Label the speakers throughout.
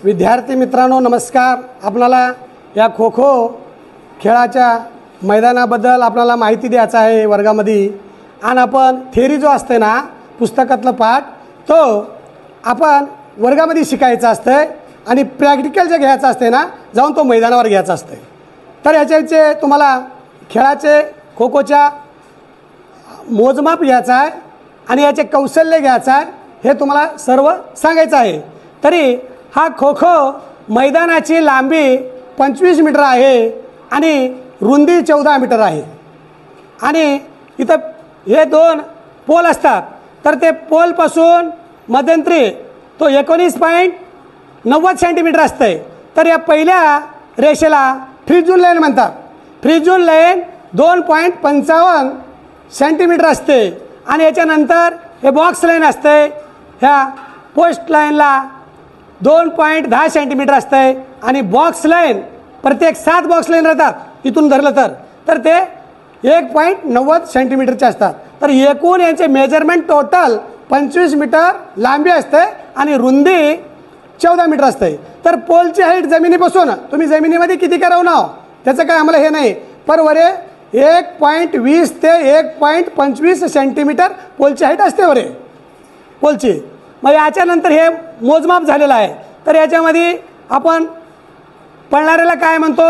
Speaker 1: विद्यार्थी मित्रांनो नमस्कार। आपल्याला या खो खो खेळाच्या मैदानाबद्दल आपल्याला माहिती द्यायचं आहे वर्गामध्ये। आणि आपण थेरी जो असते ना पुस्तकातला पाठ तो आपण वर्गामध्ये शिकायचा असते आणि प्रॅक्टिकल जे घ्यायचं असते ना जाऊन तो मैदानावर घ्यायचा असते। तर याचे तुम्हाला खेळाचे खो खोच्या मोजमाप घ्यायचा आहे आणि याचे कौशल्य घ्यायचं आहे हे तुम्हाला सर्व सांगायचं आहे। तरी हा खो खो मैदानाची लांबी 25 मीटर आहे आणि रुंदी 14 मीटर आहे। आणि इथं हे दोन पोल असतात तर ते पोलपासून मध्यंतरी तो 19.90 सेंटीमीटर असते। तर या पहिल्या रेषेला फ्री झोन लाईन म्हणतात। फ्री झोन लाईन 2.55 सेंटीमीटर असते आणि याच्यानंतर हे बॉक्स लाईन असते। ह्या पोस्ट लाईनला 2.10 सेंटीमीटर असते आणि बॉक्स लाईन प्रत्येक 7 बॉक्स लाईन राहतात इथून धरलं तर ते 1.90 सेंटीमीटरचे असतात। तर एकूण यांचे मेजरमेंट टोटल 25 मीटर लांबी असते आणि रुंदी 14 मीटर असते। तर पोलची हाईट जमिनीपासून तुम्ही जमिनीमध्ये किती करावं ना त्याचं काय आम्हाला हे नाही, पर वरे 1.20 ते 1.25 सेंटीमीटर पोलची हाईट असते वरे पोलची। मग याच्यानंतर हे मोजमाप झालेलं आहे। तर याच्यामध्ये आपण पळणाऱ्याला काय म्हणतो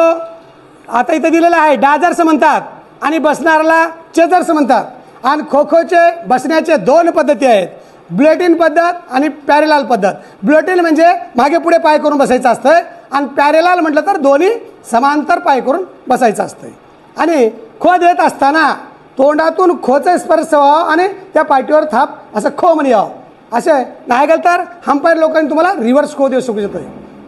Speaker 1: आता इथं दिलेलं आहे डाजर्स म्हणतात आणि बसणाऱ्याला चेजर्स म्हणतात। आणि खो खोचे बसण्याचे 2 पद्धती आहेत, बुलेटिन पद्धत आणि पॅरेलाल पद्धत। बुलेटिन म्हणजे मागे पुढे पाय करून बसायचं असतं आणि पॅरेलाल म्हटलं तर दोन्ही समांतर पाय करून बसायचं असतं। आणि खो देत असताना तोंडातून खोचा स्पर्श व्हावा आणि त्या पाठीवर थाप असं खो म्हणे यावं, असे नाही गेलं तर अंपायर लोकांनी तुम्हाला रिव्हर्स खो देऊ शकू शकतो।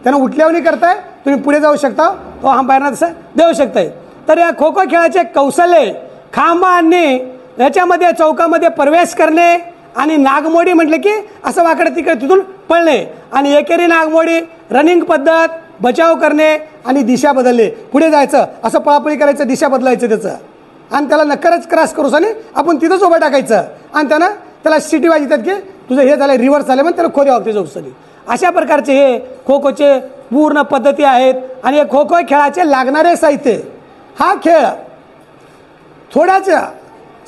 Speaker 1: त्यांना उठल्यावणी करताय तुम्ही पुढे जाऊ शकता, तो अंपायरना तसं देऊ शकताय। तर या खो खो खेळाचे कौशल्य खांबा आणणे, याच्यामध्ये चौकामध्ये प्रवेश करणे आणि नागमोडी म्हटले की असं वाकडे तिकडे तिथून पळणे आणि एकेरी नागमोडी, रनिंग पद्धत, बचाव करणे आणि दिशा बदलणे, पुढे जायचं असं पळापळी करायचं, दिशा बदलायचं त्याचं आणि त्याला नक्करच क्रॉस करूस आणि आपण तिथंच उभं टाकायचं आणि त्याला शिटी वाजतात की तुझं हे झालं रिव्हर्स झालं म्हणून त्याला खो द्यावं त्याच्या उसली। अशा प्रकारचे हे खो खोचे पूर्ण पद्धती आहेत। आणि हे खो खो खेळाचे लागणारे साहित्य, हा खेळ थोड्याच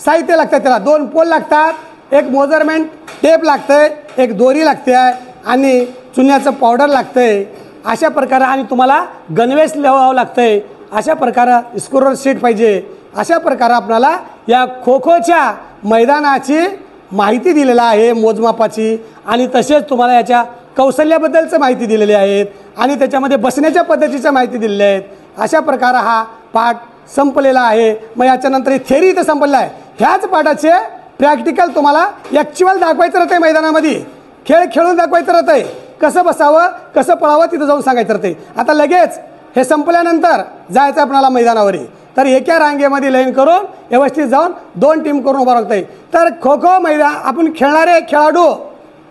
Speaker 1: साहित्य लागतं, त्याला 2 पोल लागतात, एक मेजरमेंट टेप लागतंय, एक दोरी लागते आणि चुन्याचं पावडर लागतंय अशा प्रकारे, आणि तुम्हाला गणवेश लावावं लागतंय अशा प्रकारे, स्कोरर शीट पाहिजे अशा प्रकारे आपल्याला या खो खोच्या मैदानाची माहिती दिलेला आहे मोजमापाची। आणि तसेच तुम्हाला याच्या कौशल्याबद्दलचं माहिती दिलेली आहेत आणि त्याच्यामध्ये बसण्याच्या पद्धतीच्या माहिती दिलेल्या आहेत। अशा प्रकारे हा पाठ संपलेला आहे। मग याच्यानंतर ही थेरी इथं संपलेला आहे। ह्याच पाठाचे प्रॅक्टिकल तुम्हाला ॲक्च्युअल दाखवायचं राहतंय, मैदानामध्ये खेळ खेळून दाखवायचं राहतंय, कसं बसावं कसं पळावं तिथं जाऊन सांगायचं राहतंय। आता लगेच हे संपल्यानंतर जायचं आपल्याला मैदानावर, तर एका रांगेमध्ये लाईन करून व्यवस्थित जाऊन 2 टीम करून उभं राहतंय। तर खो खो मैदान आपण खेळणारे खेळाडू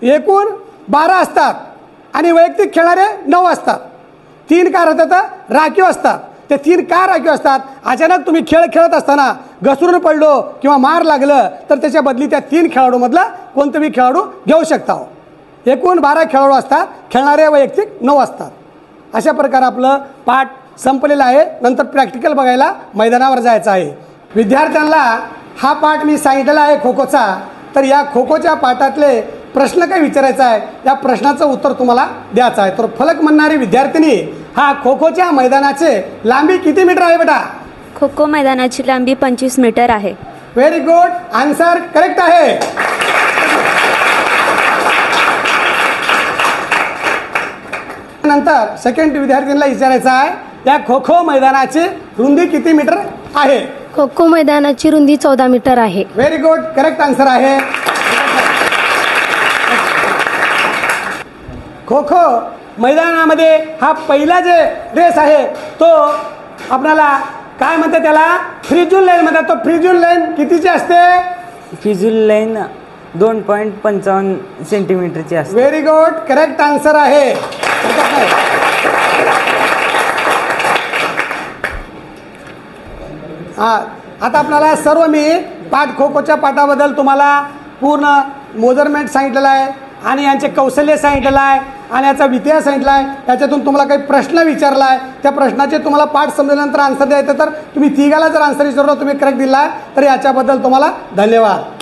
Speaker 1: एकूण 12 असतात आणि वैयक्तिक खेळणारे 9 असतात। 3 का राहतात राखीव असतात। ते 3 का राखीव असतात, अचानक तुम्ही खेळ खेळत असताना घसरून पडलो किंवा मार लागलं तर त्याच्या बदली त्या 3 खेळाडूमधला कोणताही खेळाडू घेऊ शकता। एकूण 12 खेळाडू असतात, खेळणारे वैयक्तिक 9 असतात। अशा प्रकारे आपलं पाठ संपलेला आहे। नंतर प्रॅक्टिकल बघायला मैदानावर जायचं आहे। विद्यार्थ्यांना हा पाठ मी सांगितलेला आहे खो खोचा, तर या खो खोच्या पाठातले प्रश्न काय विचारायचा आहे, या प्रश्नाचं उत्तर तुम्हाला द्यायचं आहे। तर फलक म्हणणारी विद्यार्थिनी हा खो खोच्या मैदानाचे लांबी किती मीटर आहे बेटा?
Speaker 2: खो खो मैदानाची लांबी 25 मीटर आहे।
Speaker 1: व्हेरी गुड, आन्सर करेक्ट आहे। नंतर सेकंड विद्यार्थ्यांना विचारायचं आहे या खो खो मैदानाची रुंदी किती मीटर आहे?
Speaker 3: खो खो मैदानाची रुंदी 14 मीटर आहे।
Speaker 1: व्हेरी गुड, करेक्ट आन्सर आहे। खो खो मैदानामध्ये हा पहिला जे रेस आहे तो आपल्याला काय म्हणतात, त्याला फ्री झोन लाईन म्हणतात। तो फ्री झोन लाईन कितीची असते?
Speaker 4: फ्री झोन लाईन 2.55 सेंटीमीटरची असते।
Speaker 1: व्हेरी गुड, करेक्ट आन्सर आहे। आता आपल्याला सर्व मी पाठ खो खोच्या पाठाबद्दल तुम्हाला पूर्ण मेजरमेंट सांगितलेलं आहे आणि यांचे कौशल्य सांगितलेलं आहे आणि याचा इतिहास सांगितला आहे, त्याच्यातून तुम्हाला काही प्रश्न विचारला आहे, त्या प्रश्नाचे तुम्हाला पाठ समजल्यानंतर आन्सर द्यायचं, तर तुम्ही तिघाला जर आन्सर विचारला तुम्ही करेक्ट दिला आहे, तर याच्याबद्दल तुम्हाला धन्यवाद.